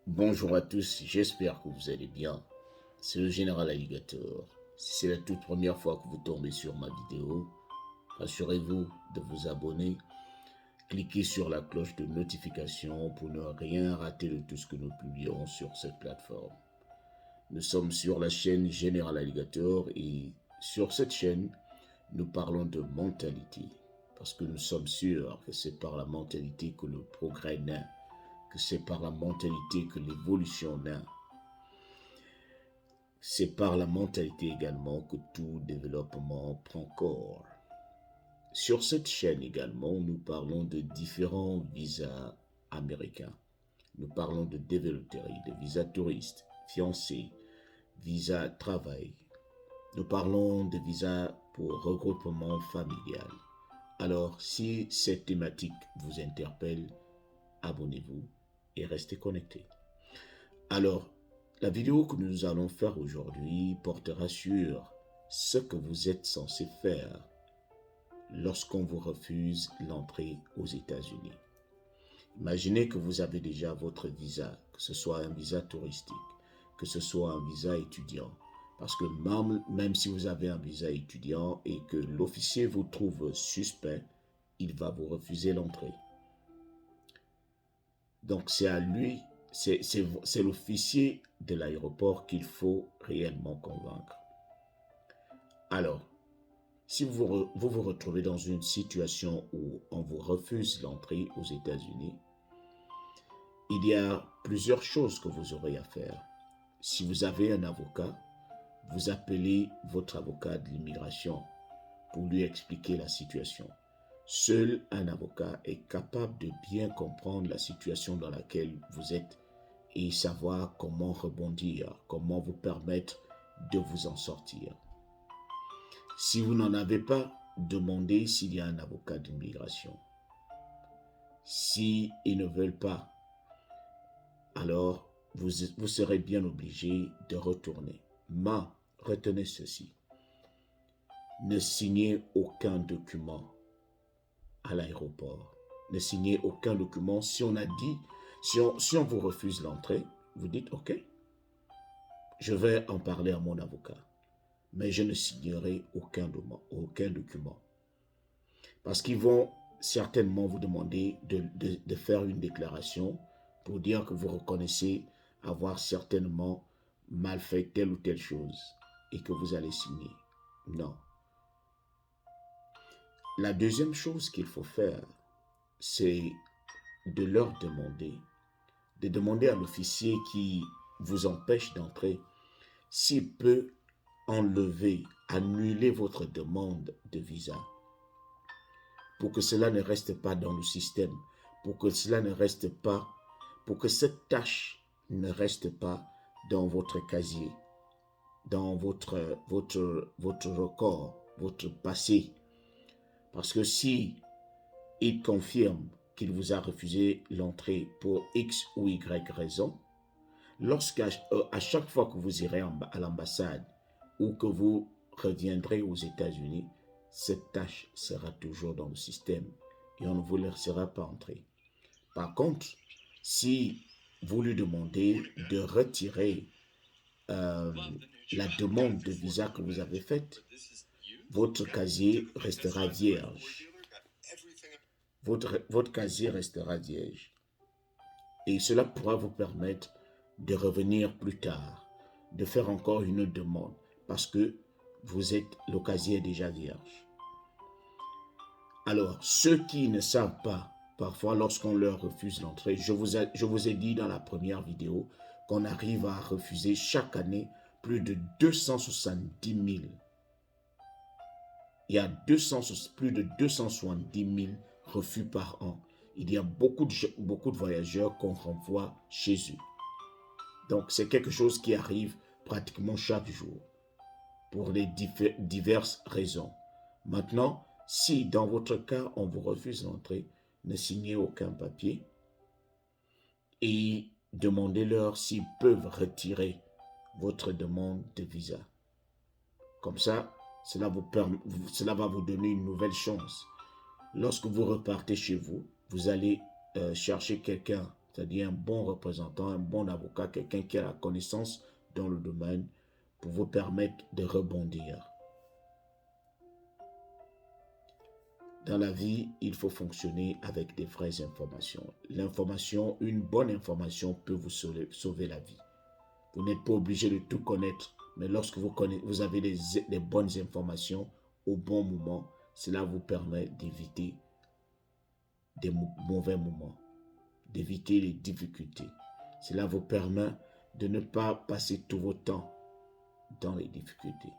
Bonjour à tous, j'espère que vous allez bien. C'est le Général Alligator. Si c'est la toute première fois que vous tombez sur ma vidéo, assurez-vous de vous abonner. Cliquez sur la cloche de notification pour ne rien rater de tout ce que nous publions sur cette plateforme. Nous sommes sur la chaîne Général Alligator et sur cette chaîne, nous parlons de mentalité. Parce que nous sommes sûrs que c'est par la mentalité que le progrès naît, que c'est par la mentalité que l'évolution naît. C'est par la mentalité également que tout développement prend corps. Sur cette chaîne également, nous parlons de différents visas américains. Nous parlons de développerie, de visas touristes, fiancés, visa travail. Nous parlons de visas pour regroupement familial. Alors, si cette thématique vous interpelle, abonnez-vous et restez connectés. Alors, la vidéo que nous allons faire aujourd'hui portera sur ce que vous êtes censé faire lorsqu'on vous refuse l'entrée aux États-Unis. Imaginez que vous avez déjà votre visa, que ce soit un visa touristique, que ce soit un visa étudiant. Parce que même si vous avez un visa étudiant et que l'officier vous trouve suspect, il va vous refuser l'entrée. Donc c'est à lui, c'est l'officier de l'aéroport qu'il faut réellement convaincre. Alors, si vous retrouvez dans une situation où on vous refuse l'entrée aux États-Unis, il y a plusieurs choses que vous aurez à faire. Si vous avez un avocat, vous appelez votre avocat de l'immigration pour lui expliquer la situation. Seul un avocat est capable de bien comprendre la situation dans laquelle vous êtes et savoir comment rebondir, comment vous permettre de vous en sortir. Si vous n'en avez pas, demandez s'il y a un avocat d'immigration. S'ils ne veulent pas, alors vous serez bien obligé de retourner. Mais retenez ceci, ne signez aucun document à l'aéroport. Ne signez aucun document. Si on vous refuse l'entrée, vous dites ok, je vais en parler à mon avocat, mais je ne signerai aucun document. Parce qu'ils vont certainement vous demander de faire une déclaration pour dire que vous reconnaissez avoir certainement mal fait telle ou telle chose et que vous allez signer. Non. La deuxième chose qu'il faut faire, c'est de leur demander à l'officier qui vous empêche d'entrer s'il peut enlever, annuler votre demande de visa pour que cela ne reste pas dans le système, pour que cela ne reste pas, pour que cette tâche ne reste pas dans votre casier, dans votre record, votre passé. Parce que si il confirme qu'il vous a refusé l'entrée pour X ou Y raison, lorsqu'à chaque fois que vous irez à l'ambassade ou que vous reviendrez aux États-Unis, cette tâche sera toujours dans le système et on ne vous laissera pas entrer. Par contre, si vous lui demandez de retirer la demande de visa que vous avez faite, votre casier restera vierge. Votre casier restera vierge. Et cela pourra vous permettre de revenir plus tard, de faire encore une autre demande, parce que le casier est déjà vierge. Alors, ceux qui ne savent pas, parfois lorsqu'on leur refuse l'entrée, je vous ai dit dans la première vidéo qu'on arrive à refuser chaque année plus de 270 000. Il y a plus de 270 000 refus par an. Il y a beaucoup de voyageurs qu'on renvoie chez eux. Donc, c'est quelque chose qui arrive pratiquement chaque jour pour les diverses raisons. Maintenant, si dans votre cas, on vous refuse l'entrée, ne signez aucun papier et demandez-leur s'ils peuvent retirer votre demande de visa. Comme ça, cela va vous donner une nouvelle chance. Lorsque vous repartez chez vous, vous allez chercher quelqu'un, c'est-à-dire un bon représentant, un bon avocat, quelqu'un qui a la connaissance dans le domaine pour vous permettre de rebondir. Dans la vie, il faut fonctionner avec des vraies informations. L'information, une bonne information peut vous sauver la vie. Vous n'êtes pas obligé de tout connaître, mais lorsque vous avez des bonnes informations au bon moment, cela vous permet d'éviter des mauvais moments, d'éviter les difficultés. Cela vous permet de ne pas passer tout votre temps dans les difficultés.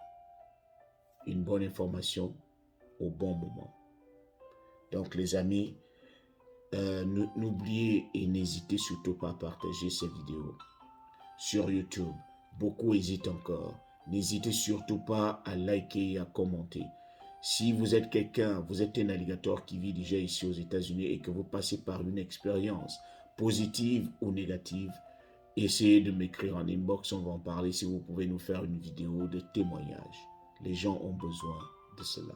Une bonne information au bon moment. Donc les amis, n'oubliez et n'hésitez surtout pas à partager ces vidéos sur YouTube. Beaucoup hésitent encore. N'hésitez surtout pas à liker et à commenter. Si vous êtes quelqu'un, vous êtes un alligator qui vit déjà ici aux États-Unis et que vous passez par une expérience positive ou négative, essayez de m'écrire en inbox, on va en parler si vous pouvez nous faire une vidéo de témoignage. Les gens ont besoin de cela.